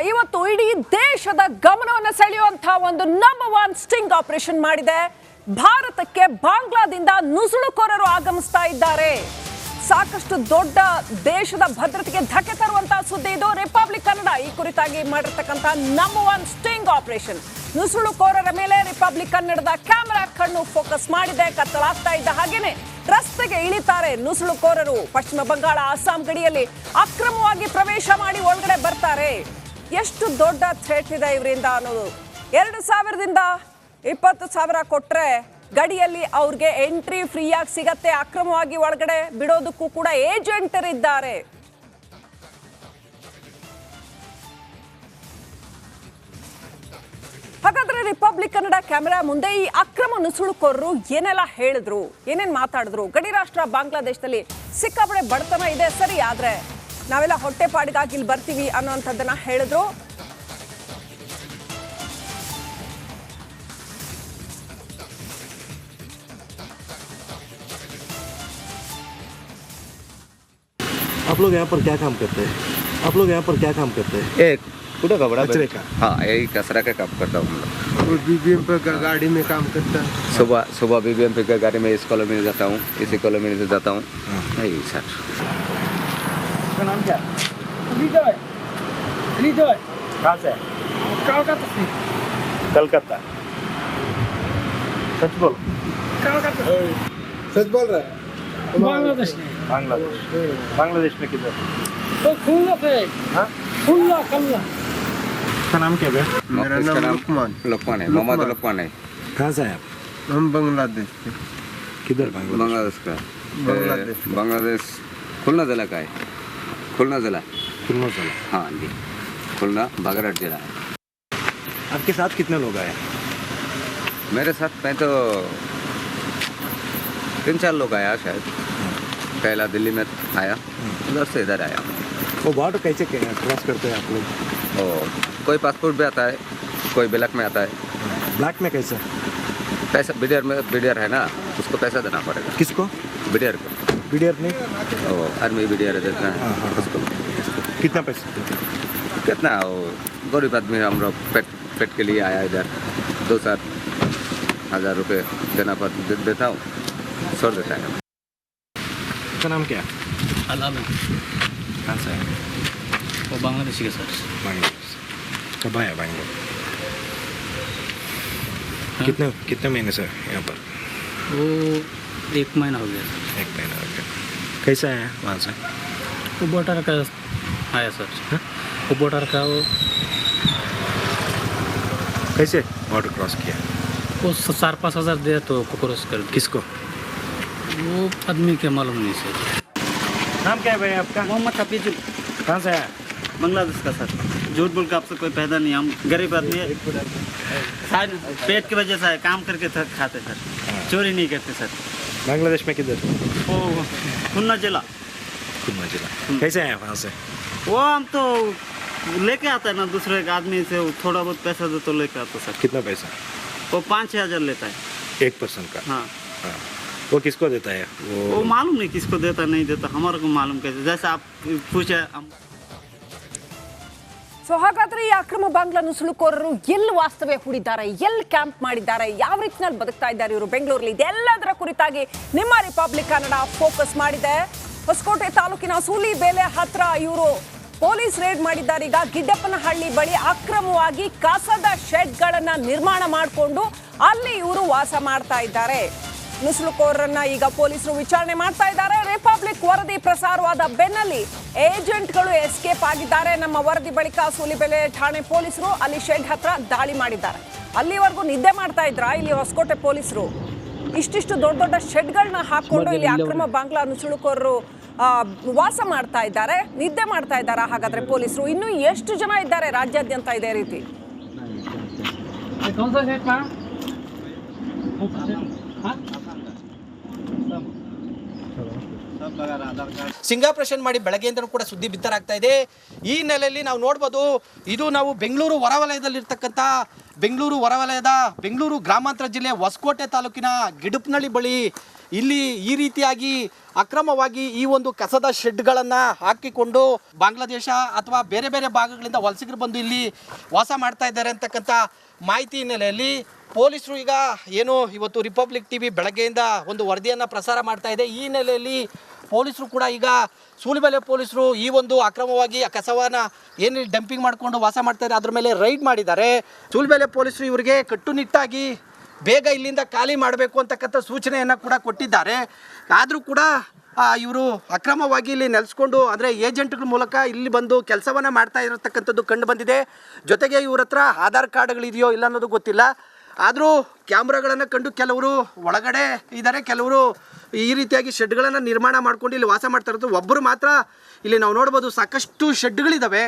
ಇವತ್ತು ಇಡೀ ದೇಶದ ಗಮನವನ್ನು ಸೆಳೆಯುವಂತಹ ಒಂದು ನಂಬರ್ 1 ಸ್ಟಿಂಗ್ ಆಪರೇಷನ್ ಮಾಡಿದೆ. ಭಾರತಕ್ಕೆ ಬಾಂಗ್ಲಾದಿಂದ ನುಸುಳುಕೋರರು ಆಗಮಿಸ್ತಾ ಇದ್ದಾರೆ. ಸಾಕಷ್ಟು ದೊಡ್ಡ ದೇಶದ ಭದ್ರತೆಗೆ ಧಕ್ಕೆ ತರುವಂತಹ ಸುದ್ದಿ ಇದು. ರಿಪಬ್ಲಿಕ್ ಕನ್ನಡ ಈ ಕುರಿತಾಗಿ ಮಾಡಿರ್ತಕ್ಕಂಥ ನಂಬರ್ 1 ಸ್ಟಿಂಗ್ ಆಪರೇಷನ್. ನುಸುಳುಕೋರರ ಮೇಲೆ ರಿಪಬ್ಲಿಕ್ ಕನ್ನಡದ ಕ್ಯಾಮೆರಾ ಕಣ್ಣು ಫೋಕಸ್ ಮಾಡಿದೆ. ಕತ್ತಲಾಗ್ತಾ ಇದ್ದ ಹಾಗೇನೆ ರಸ್ತೆಗೆ ಇಳಿತಾರೆ ನುಸುಳುಕೋರರು. ಪಶ್ಚಿಮ ಬಂಗಾಳ ಅಸ್ಸಾಂ ಗಡಿಯಲ್ಲಿ ಅಕ್ರಮವಾಗಿ ಪ್ರವೇಶ ಮಾಡಿ ಒಳಗಡೆ ಬರ್ತಾರೆ. ಎಷ್ಟು ದೊಡ್ಡ ಥ್ರೆಟ್ ಇದೆ ಇವರಿಂದ ಅನ್ನೋದು. 2,000ದಿಂದ 20,000 ಕೊಟ್ರೆ ಗಡಿಯಲ್ಲಿ ಅವ್ರಿಗೆ ಎಂಟ್ರಿ ಫ್ರೀಯಾಗಿ ಸಿಗತ್ತೆ. ಅಕ್ರಮವಾಗಿ ಒಳಗಡೆ ಬಿಡೋದಕ್ಕೂ ಕೂಡ ಏಜೆಂಟರಿದ್ದಾರೆ. ಹಾಗಾದ್ರೆ ರಿಪಬ್ಲಿಕ್ ಕನ್ನಡ ಕ್ಯಾಮೆರಾ ಮುಂದೆ ಈ ಅಕ್ರಮ ನುಸುಳುಕೋರರು ಏನೆಲ್ಲ ಹೇಳಿದ್ರು, ಏನೇನ್ ಮಾತಾಡಿದ್ರು? ಗಡಿ ರಾಷ್ಟ್ರ ಬಾಂಗ್ಲಾದೇಶದಲ್ಲಿ ಸಿಕ್ಕಾಪಡೆ ಬಡತನ ಇದೆ ಸರಿ, ಆದ್ರೆ ನಾವೆಲ್ಲ ಹೊಟ್ಟೆಪಾಡಿಗಾಗಿ ಇಲ್ಲಿ ಬರ್ತೀವಿ ಅನ್ನೋಂಥದ್ದನ್ನ ಹೇಳಿದ್ರು. आप लोग यहाँ पर क्या काम करते हैं? आप लोग यहाँ पर क्या काम करते हैं? एक पूरा कपड़ा कचरे का? हाँ, यही कचरा का काम करता हूँ हम लोग। बीबीएम पे गाड़ी में काम करता है। सुबह बीबीएम पे गाड़ी में इस कॉलोनी में जाता हूँ, इसी कॉलोनी से जाता हूँ। यही सर। का नाम क्या? विजय। कहाँ से? कलकत्ता। सच बोल। सच बोल रहा है। बांग्लादेश बांग्लादेश में किधर? तो खुल्ला से हाँ? खुल्ला का नाम क्या है? मेरा नाम लुकमान है, मोहम्मद लुकमान है। कहाँ से हैं आप? हम बांग्लादेश से। किधर बांग्लादेश का? बांग्लादेश खुलना जिला का है। खुलना जिला। हाँ जी, खुलना बागेरहाट जिला है। आपके साथ कितने लोग आए? मेरे साथ मैं तो 3-4 लोग आया शायद। पहला दिल्ली में आया, उधर से इधर आया। वो बॉर्डर कैसे क्रॉस करते हैं आप लोग? और कोई पासपोर्ट भी आता है, कोई ब्लैक में आता है। ब्लैक में कैसे? पैसा बीडीआर है ना, उसको पैसा देना पड़ेगा। किसको? बीडीआर को। बीडीआर नहीं? वो आर्मी बीडीआर देता है उसको। कितना पैसा? कितना वो गरीब आदमी हम लोग पेट के लिए आया इधर। 2-4 हज़ार रुपये देना देता हूँ, छोड़ देता है। का नाम क्या? अलाम कहाँ से है? वो बांग्लादेशी के सर। बांग्लादेश। कब आया बैंगलोर? हाँ? कितने महीने से यहाँ पर? वो 1 महीना हो गया। 1 महीना हो गया। कैसे आया वहाँ से? वो बॉर्डर का आया सर। हाँ? वो बॉर्डर का वो कैसे बॉर्डर क्रॉस किया? वो 4-5 हज़ार दे तो क्रॉस कर। किसको? वो आदमी के मालूम नहीं सर। नाम क्या है भाई आपका? मोहम्मद हफीजुल। कहाँ से आया? बांग्लादेश का सर। झूठ बोल के आपसे कोई फायदा नहीं, हम गरीब आदमी है। शायद पेट की वजह से है, काम करके खाते सर, चोरी नहीं करते सर। बांग्लादेश में किधर? वो खुलना जिला। कैसे आया वहाँ से? वो हम तो लेके आता है ना दूसरे के आदमी से, थोड़ा बहुत पैसा दे तो लेके आता सर। कितना पैसा? वो 5-6 हज़ार लेता है। 1% का? हाँ। वो किसको देता है? वो मालूम नहीं किसको देता नहीं देता, हमारे को मालूम कैसे, जैसे आप पूछे हम। ಸೊ ಹಾಗಾದ್ರೆ ಈ ಅಕ್ರಮ ಬಾಂಗ್ಲಾ ನುಸುಳುಕೋರರು ಎಲ್ಲಿ ವಾಸ್ತವ್ಯ ಹೂಡಿದ್ದಾರೆ, ಎಲ್ಲಿ ಕ್ಯಾಂಪ್ ಮಾಡಿದ್ದಾರೆ, ಯಾವ ರೀತಿಯಲ್ಲಿ ಬದುಕ್ತಾ ಇದ್ದಾರೆ ಇವರು ಬೆಂಗಳೂರಲ್ಲಿ, ಇದೆಲ್ಲದರ ಕುರಿತಾಗಿ ನಿಮ್ಮ ರಿಪಬ್ಲಿಕ್ ಕನ್ನಡ ಫೋಕಸ್ ಮಾಡಿದೆ. ಹೊಸಕೋಟೆ ತಾಲೂಕಿನ ಸೂಲಿಬೇಲೆ ಹತ್ರ ಇವರು ಪೊಲೀಸ್ ರೇಡ್ ಮಾಡಿದ್ದಾರೆ. ಈಗ ಗಿಡ್ಡಪ್ಪನಹಳ್ಳಿ ಬಳಿ ಅಕ್ರಮವಾಗಿ ಕಸದ ಶೆಡ್ಗಳನ್ನ ನಿರ್ಮಾಣ ಮಾಡಿಕೊಂಡು ಅಲ್ಲಿ ಇವರು ವಾಸ ಮಾಡ್ತಾ ಇದ್ದಾರೆ. ನುಸುಳುಕೋರರನ್ನ ಈಗ ಪೊಲೀಸರು ವಿಚಾರಣೆ ಮಾಡ್ತಾ ಇದ್ದಾರೆ. ರಿಪಬ್ಲಿಕ್ ವರದಿ ಪ್ರಸಾರವಾದ ಬೆನ್ನಲ್ಲಿ ಏಜೆಂಟ್ಗಳು ಎಸ್ಕೇಪ್ ಆಗಿದ್ದಾರೆ. ನಮ್ಮ ವರದಿ ಬಳಿಕ ಸೂಲಿಬೆಲೆ ಠಾಣೆ ಪೊಲೀಸರು ಅಲ್ಲಿ ಶೆಡ್ ಹತ್ರ ದಾಳಿ ಮಾಡಿದ್ದಾರೆ. ಅಲ್ಲಿವರೆಗೂ ನಿದ್ದೆ ಮಾಡ್ತಾ ಇದ್ರ ಇಲ್ಲಿ ಹೊಸಕೋಟೆ ಪೊಲೀಸರು? ಇಷ್ಟಿಷ್ಟು ದೊಡ್ಡ ಶೆಡ್ಗಳನ್ನ ಹಾಕೊಂಡು ಇಲ್ಲಿ ಅಕ್ರಮ ಬಾಂಗ್ಲಾ ನುಸುಳುಕೋರರು ವಾಸ ಮಾಡ್ತಾ ಇದ್ದಾರೆ, ನಿದ್ದೆ ಮಾಡ್ತಾ ಇದ್ದಾರೆ. ಹಾಗಾದ್ರೆ ಪೊಲೀಸರು ಇನ್ನೂ ಎಷ್ಟು ಜನ ಇದ್ದಾರೆ ರಾಜ್ಯಾದ್ಯಂತ ಇದೇ ರೀತಿ? ಸ್ಟಿಂಗ್ ಆಪರೇಷನ್ ಮಾಡಿ ಬೆಳಗ್ಗೆಯಿಂದನೂ ಕೂಡ ಸುದ್ದಿ ಬಿತ್ತರಾಗ್ತಾ ಇದೆ. ಈ ನೆಲೆಯಲ್ಲಿ ನಾವು ನೋಡ್ಬೋದು, ಇದು ನಾವು ಬೆಂಗಳೂರು ಹೊರವಲಯದಲ್ಲಿರ್ತಕ್ಕಂಥ ಬೆಂಗಳೂರು ಗ್ರಾಮಾಂತರ ಜಿಲ್ಲೆ ಹೊಸಕೋಟೆ ತಾಲೂಕಿನ ಗಿಡಪನಹಳ್ಳಿ ಬಳಿ ಇಲ್ಲಿ ಈ ರೀತಿಯಾಗಿ ಅಕ್ರಮವಾಗಿ ಈ ಒಂದು ಕಸದ ಶೆಡ್ಗಳನ್ನು ಹಾಕಿಕೊಂಡು ಬಾಂಗ್ಲಾದೇಶ ಅಥವಾ ಬೇರೆ ಬೇರೆ ಭಾಗಗಳಿಂದ ವಲಸಿಗರು ಬಂದು ಇಲ್ಲಿ ವಾಸ ಮಾಡ್ತಾ ಇದ್ದಾರೆ ಅಂತಕ್ಕಂಥ ಮಾಹಿತಿ ಹಿನ್ನೆಲೆಯಲ್ಲಿ ಪೊಲೀಸರು ಈಗ ಏನು ಇವತ್ತು ರಿಪಬ್ಲಿಕ್ ಟಿವಿ ಬೆಳಗ್ಗೆಯಿಂದ ಒಂದು ವರದಿಯನ್ನು ಪ್ರಸಾರ ಮಾಡ್ತಾ ಇದೆ. ಈ ಹಿನ್ನೆಲೆಯಲ್ಲಿ ಪೊಲೀಸರು ಕೂಡ ಈಗ ಸೂಲಿಬೆಲೆ ಪೊಲೀಸರು ಈ ಒಂದು ಅಕ್ರಮವಾಗಿ ಕಸವನ್ನು ಏನು ಡಂಪಿಂಗ್ ಮಾಡಿಕೊಂಡು ವಾಸ ಮಾಡ್ತಾರೆ ಅದ್ರ ಮೇಲೆ ರೈಡ್ ಮಾಡಿದ್ದಾರೆ. ಸೂಲಿಬೆಲೆ ಪೊಲೀಸರು ಇವರಿಗೆ ಕಟ್ಟುನಿಟ್ಟಾಗಿ ಬೇಗ ಇಲ್ಲಿಂದ ಖಾಲಿ ಮಾಡಬೇಕು ಅಂತಕ್ಕಂಥ ಸೂಚನೆಯನ್ನು ಕೂಡ ಕೊಟ್ಟಿದ್ದಾರೆ. ಆದರೂ ಕೂಡ ಇವರು ಅಕ್ರಮವಾಗಿ ಇಲ್ಲಿ ನೆಲೆಸ್ಕೊಂಡು ಅಂದರೆ ಏಜೆಂಟ್ಗಳ ಮೂಲಕ ಇಲ್ಲಿ ಬಂದು ಕೆಲಸವನ್ನು ಮಾಡ್ತಾ ಇರತಕ್ಕಂಥದ್ದು ಕಂಡು ಬಂದಿದೆ. ಜೊತೆಗೆ ಇವ್ರ ಹತ್ರ ಆಧಾರ್ ಕಾರ್ಡ್ಗಳಿದೆಯೋ ಇಲ್ಲ ಅನ್ನೋದು ಗೊತ್ತಿಲ್ಲ. ಆದರೂ ಕ್ಯಾಮ್ರಾಗಳನ್ನು ಕಂಡು ಕೆಲವರು ಒಳಗಡೆ ಇದ್ದಾರೆ, ಕೆಲವರು ಈ ರೀತಿಯಾಗಿ ಶೆಡ್ಗಳನ್ನು ನಿರ್ಮಾಣ ಮಾಡ್ಕೊಂಡು ಇಲ್ಲಿ ವಾಸ ಮಾಡ್ತಾ ಇರೋದು. ಒಬ್ಬರು ಮಾತ್ರ ಇಲ್ಲಿ ನಾವು ನೋಡ್ಬೋದು ಸಾಕಷ್ಟು ಶೆಡ್ಗಳಿದ್ದಾವೆ.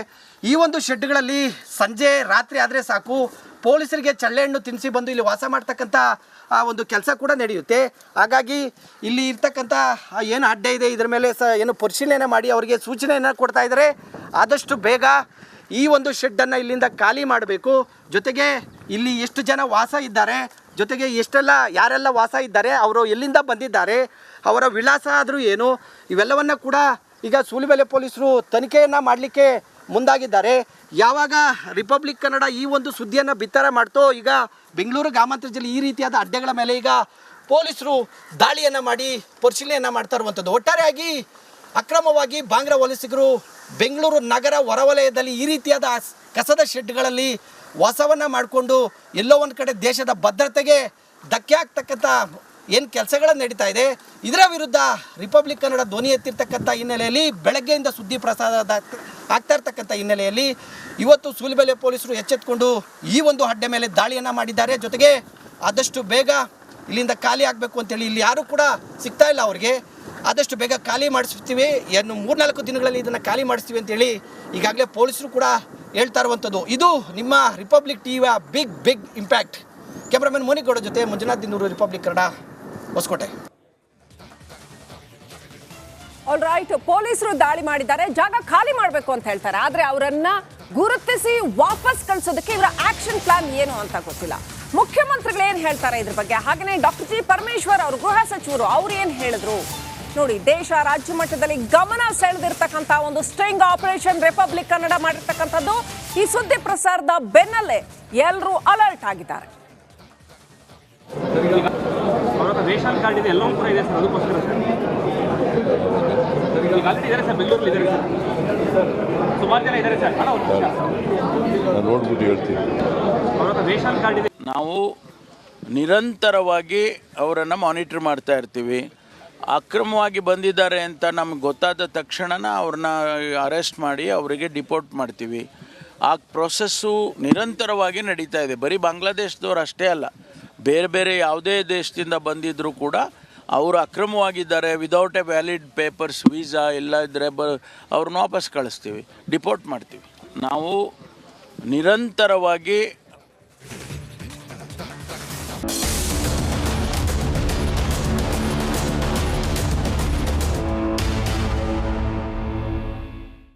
ಈ ಒಂದು ಶೆಡ್ಗಳಲ್ಲಿ ಸಂಜೆ ರಾತ್ರಿ ಆದರೆ ಸಾಕು ಪೊಲೀಸರಿಗೆ ಚಳ್ಳೆಹಣ್ಣು ತಿನ್ನಿಸಿ ಬಂದು ಇಲ್ಲಿ ವಾಸ ಮಾಡ್ತಕ್ಕಂಥ ಒಂದು ಕೆಲಸ ಕೂಡ ನಡೆಯುತ್ತೆ. ಹಾಗಾಗಿ ಇಲ್ಲಿ ಇರ್ತಕ್ಕಂಥ ಏನು ಅಡ್ಡೆ ಇದೆ ಇದರ ಮೇಲೆ ಏನು ಪರಿಶೀಲನೆ ಮಾಡಿ ಅವರಿಗೆ ಸೂಚನೆಯನ್ನು ಕೊಡ್ತಾ ಇದ್ದಾರೆ. ಆದಷ್ಟು ಬೇಗ ಈ ಒಂದು ಶೆಡ್ಡನ್ನು ಇಲ್ಲಿಂದ ಖಾಲಿ ಮಾಡಬೇಕು. ಜೊತೆಗೆ ಇಲ್ಲಿ ಎಷ್ಟು ಜನ ವಾಸ ಇದ್ದಾರೆ, ಜೊತೆಗೆ ಯಾರೆಲ್ಲ ವಾಸ ಇದ್ದಾರೆ, ಅವರು ಎಲ್ಲಿಂದ ಬಂದಿದ್ದಾರೆ, ಅವರ ವಿಳಾಸ ಆದರೂ ಏನು, ಇವೆಲ್ಲವನ್ನು ಕೂಡ ಈಗ ಸೂಲಿಬೆಲೆ ಪೊಲೀಸರು ತನಿಖೆಯನ್ನು ಮಾಡಲಿಕ್ಕೆ ಮುಂದಾಗಿದ್ದಾರೆ. ಯಾವಾಗ ರಿಪಬ್ಲಿಕ್ ಕನ್ನಡ ಈ ಒಂದು ಸುದ್ದಿಯನ್ನು ಬಿತ್ತರ ಮಾಡ್ತೋ ಈಗ ಬೆಂಗಳೂರು ಗ್ರಾಮಾಂತರ ಜಿಲ್ಲೆ ಈ ರೀತಿಯಾದ ಅಡ್ಡೆಗಳ ಮೇಲೆ ಈಗ ಪೊಲೀಸರು ದಾಳಿಯನ್ನು ಮಾಡಿ ಪರಿಶೀಲನೆಯನ್ನು ಮಾಡ್ತಾ ಇರುವಂಥದ್ದು. ಒಟ್ಟಾರೆಯಾಗಿ ಅಕ್ರಮವಾಗಿ ಬಾಂಗ್ಲಾ ವಲಸಿಗರು ಬೆಂಗಳೂರು ನಗರ ಹೊರವಲಯದಲ್ಲಿ ಈ ರೀತಿಯಾದ ಕಸದ ಶೆಡ್ಗಳಲ್ಲಿ ವಾಸವನ್ನು ಮಾಡಿಕೊಂಡು ಎಲ್ಲೋ ಒಂದು ಕಡೆ ದೇಶದ ಭದ್ರತೆಗೆ ಧಕ್ಕೆ ಆಗ್ತಕ್ಕಂಥ ಏನು ಕೆಲಸಗಳು ನಡೀತಾ ಇದೆ, ಇದರ ವಿರುದ್ಧ ರಿಪಬ್ಲಿಕ್ ಕನ್ನಡ ಧ್ವನಿ ಎತ್ತಿರ್ತಕ್ಕಂಥ ಹಿನ್ನೆಲೆಯಲ್ಲಿ ಬೆಳಗ್ಗೆಯಿಂದ ಸುದ್ದಿ ಪ್ರಸಾರ ಆಗ್ತಾ ಇರ್ತಕ್ಕಂಥ ಹಿನ್ನೆಲೆಯಲ್ಲಿ ಇವತ್ತು ಸೂಲಿಬೆಲೆ ಪೊಲೀಸರು ಎಚ್ಚೆತ್ತುಕೊಂಡು ಈ ಒಂದು ಅಡ್ಡೆ ಮೇಲೆ ದಾಳಿಯನ್ನು ಮಾಡಿದ್ದಾರೆ. ಜೊತೆಗೆ ಆದಷ್ಟು ಬೇಗ ಇಲ್ಲಿಂದ ಖಾಲಿ ಆಗಬೇಕು ಅಂತೇಳಿ ಇಲ್ಲಿ ಯಾರೂ ಕೂಡ ಸಿಗ್ತಾ ಇಲ್ಲ ಅವ್ರಿಗೆ. ಆದಷ್ಟು ಬೇಗ ಖಾಲಿ ಮಾಡಿಸ್ತೀವಿ, ಏನು 3-4 ದಿನಗಳಲ್ಲಿ ಇದನ್ನು ಖಾಲಿ ಮಾಡಿಸ್ತೀವಿ ಅಂತೇಳಿ ಈಗಾಗಲೇ ಪೊಲೀಸರು ಕೂಡ ಹೇಳ್ತಾ ಇರುವಂಥದ್ದು. ಇದು ನಿಮ್ಮ ರಿಪಬ್ಲಿಕ್ ಟಿವಿಯ ಬಿಗ್ ಇಂಪ್ಯಾಕ್ಟ್. ಕ್ಯಾಮ್ರಾಮನ್ ಮೋನಿಗೌಡ ಜೊತೆ Manjunath Dinur, Republic Kannada, Hoskote. All right, ಪೊಲೀಸರು ದಾಳಿ ಮಾಡಿದ್ದಾರೆ, ಜಾಗ ಖಾಲಿ ಮಾಡಬೇಕು ಅಂತ ಹೇಳ್ತಾರೆ. ಆದರೆ ಅವರನ್ನ ಗುರುತಿಸಿ ವಾಪಸ್ ಕಳಿಸೋದಕ್ಕೆ ಇವರ ಆಕ್ಷನ್ ಪ್ಲಾನ್ ಏನು ಅಂತ ಗೊತ್ತಿಲ್ಲ. ಮುಖ್ಯಮಂತ್ರಿಗಳು ಏನು ಹೇಳ್ತಾರೆ ಇದ್ರ ಬಗ್ಗೆ, ಹಾಗೆಯೇ ಡಾಕ್ಟರ್ ಜಿ ಪರಮೇಶ್ವರ್ ಅವರು ಗೃಹ ಸಚಿವರು ಅವ್ರು ಏನು ಹೇಳಿದ್ರು ನೋಡಿ. ದೇಶ ರಾಜ್ಯ ಮಟ್ಟದಲ್ಲಿ ಗಮನ ಸೆಳೆದಿರ್ತಕ್ಕಂಥ ಒಂದು ಸ್ಟ್ರಿಂಗ್ ಆಪರೇಷನ್ ರಿಪಬ್ಲಿಕ್ ಕನ್ನಡ ಮಾಡಿರ್ತಕ್ಕಂಥದ್ದು. ಈ ಸುದ್ದಿ ಪ್ರಸಾರದ ಬೆನ್ನಲ್ಲೇ ಎಲ್ಲರೂ ಅಲರ್ಟ್ ಆಗಿದ್ದಾರೆ. ರೇಷನ್ ಕಾರ್ಡ್ ಇದೆ, ಎಲ್ಲವೂ ಕೂಡ ಇದೆ ಸರ್. ಅದಕ್ಕೋಸ್ಕರ ಸರ್ ಈಗ ಆಲ್ರೆಡಿ ಇದ್ದಾರೆ ಸರ್, ಬೆಂಗಳೂರಲ್ಲಿ ಇದ್ದಾರೆ ಸರ್, ಸುಮಾರು ಜನ ಇದ್ದಾರೆ ಸರ್. ನಾನು ನೋಡ್ಬಿಟ್ಟು ಹೇಳ್ತೀನಿ. ಅವ್ರ ಹತ್ರ ರೇಷನ್ ಕಾರ್ಡ್ ಇದೆ. ನಾವು ನಿರಂತರವಾಗಿ ಅವರನ್ನು ಮಾನಿಟರ್ ಮಾಡ್ತಾ ಇರ್ತೀವಿ. ಅಕ್ರಮವಾಗಿ ಬಂದಿದ್ದಾರೆ ಅಂತ ನಮ್ಗೆ ಗೊತ್ತಾದ ತಕ್ಷಣ ಅವ್ರನ್ನ ಅರೆಸ್ಟ್ ಮಾಡಿ ಅವರಿಗೆ ಡಿಪೋರ್ಟ್ ಮಾಡ್ತೀವಿ. ಆ ಪ್ರೊಸೆಸ್ಸು ನಿರಂತರವಾಗಿ ನಡೀತಾ ಇದೆ. ಬರೀ ಬಾಂಗ್ಲಾದೇಶದವ್ರು ಅಷ್ಟೇ ಅಲ್ಲ, ಬೇರೆ ಬೇರೆ ಯಾವುದೇ ದೇಶದಿಂದ ಬಂದಿದ್ದರೂ ಕೂಡ ಅವರು ಅಕ್ರಮವಾಗಿದ್ದಾರೆ, without a valid papers, visa ಎಲ್ಲ ಇದ್ದರೆ ಅವ್ರನ್ನ ವಾಪಸ್ ಕಳಿಸ್ತೀವಿ, ಡಿಪೋರ್ಟ್ ಮಾಡ್ತೀವಿ. ನಾವು ನಿರಂತರವಾಗಿ